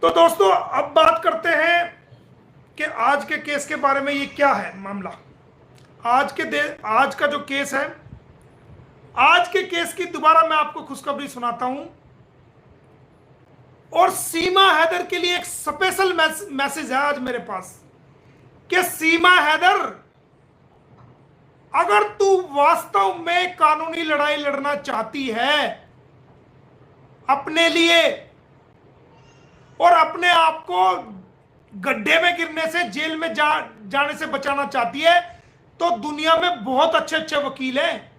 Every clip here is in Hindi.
तो दोस्तों अब बात करते हैं कि आज के केस के बारे में। ये क्या है मामला? आज का जो केस है, आज के केस की दोबारा मैं आपको खुशखबरी सुनाता हूं। और सीमा हैदर के लिए एक स्पेशल मैसेज है आज मेरे पास कि सीमा हैदर, अगर तू वास्तव में कानूनी लड़ाई लड़ना चाहती है अपने लिए और अपने आप को गड्ढे में गिरने से, जेल में जाने से बचाना चाहती है, तो दुनिया में बहुत अच्छे अच्छे वकील हैं।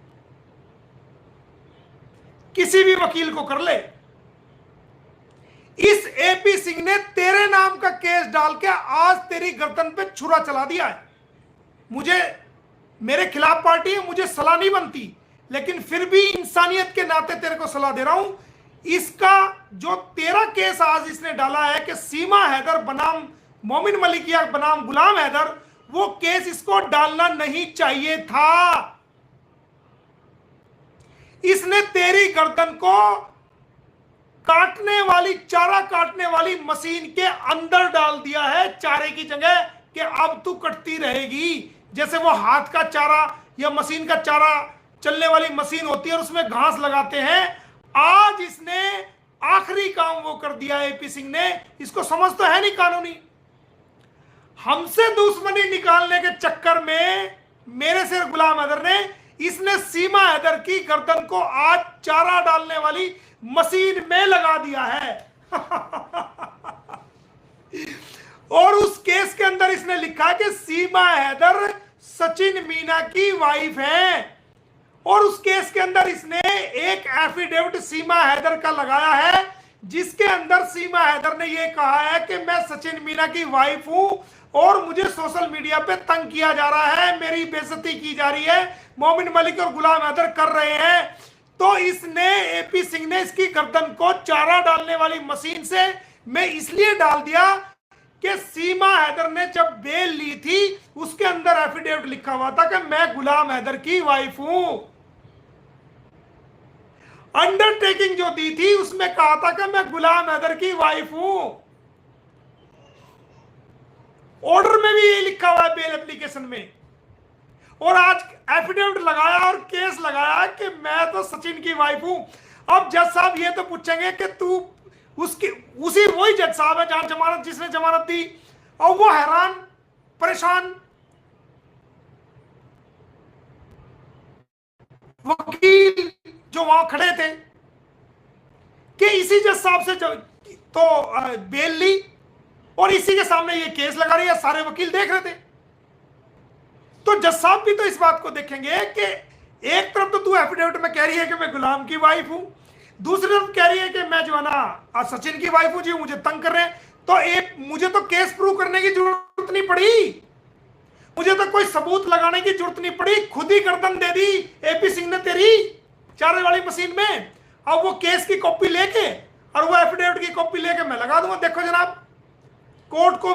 किसी भी वकील को कर ले। इस एपी सिंह ने तेरे नाम का केस डाल के आज तेरी गर्दन पे छुरा चला दिया है। मुझे, मेरे खिलाफ पार्टी है, मुझे सलाह नहीं बनती, लेकिन फिर भी इंसानियत के नाते तेरे को सलाह दे रहा हूं। इसका जो तेरा केस आज इसने डाला है कि सीमा हैदर बनाम मोमिन मलिकिया बनाम गुलाम हैदर, वो केस इसको डालना नहीं चाहिए था। इसने तेरी गर्दन को काटने वाली, चारा काटने वाली मशीन के अंदर डाल दिया है, चारे की जगह, कि अब तू कटती रहेगी। जैसे वो हाथ का चारा या मशीन का चारा चलने वाली मशीन होती है और उसमें घास लगाते हैं, आज इसने आखिरी काम वो कर दिया एपी सिंह ने। इसको समझ तो है नहीं कानूनी। हमसे दुश्मनी निकालने के चक्कर में मेरे से गुलाम हैदर ने, इसने सीमा हैदर की गर्दन को आज चारा डालने वाली मशीन में लगा दिया है। और उस केस के अंदर इसने लिखा कि सीमा हैदर सचिन मीना की वाइफ है। और उस केस के अंदर इसने एक एफिडेविट सीमा हैदर का लगाया है, जिसके अंदर सीमा हैदर ने यह कहा है कि मैं सचिन मीना की वाइफ हूं और मुझे सोशल मीडिया पे तंग किया जा रहा है, मेरी बेइज्जती की जा रही है, मोमिन मलिक और गुलाम हैदर कर रहे हैं। तो इसने, एपी सिंह ने इसकी गर्दन को चारा डालने वाली मशीन से मैं इसलिए डाल दिया कि सीमा हैदर ने जब बेल ली थी उसके अंदर एफिडेविट लिखा हुआ था कि मैं गुलाम हैदर की वाइफ हूं। अंडरटेकिंग जो दी थी उसमें कहा था कि मैं गुलाम हैदर की वाइफ हूं। ऑर्डर में भी ये लिखा हुआ है, बेल एप्लीकेशन में। और आज एफिडेविट लगाया और केस लगाया कि मैं तो सचिन की वाइफ हूं। अब जज साहब ये तो पूछेंगे कि तू उसी वही जज साहब है जहां जमानत, जिसने जमानत दी, और वो हैरान परेशान वकील जो वहां खड़े थे कि इसी जज साहब से तो बेल ली और इसी के सामने ये केस लगा रही है। सारे वकील देख रहे थे। तो जज साहब भी तो इस बात को देखेंगे कि एक तरफ तो तू एफिडेविट में कह रही है कि मैं गुलाम की वाइफ हूं, दूसरी तरफ कह रही है कि मैं जो है ना सचिन की वाइफ हूं, जी मुझे तंग कर रहे हैं। तो एक मुझे तो केस प्रूव करने की जरूरत नहीं पड़ी, मुझे तो कोई सबूत लगाने की जरूरत नहीं पड़ी, खुद ही गर्दन दे दी एपी सिंह ने तेरी चारे वाली मशीन में। अब वो केस की कॉपी लेके और वो एफिडेविट की कॉपी लेके मैं लगा दूंगा। देखो जनाब, कोर्ट को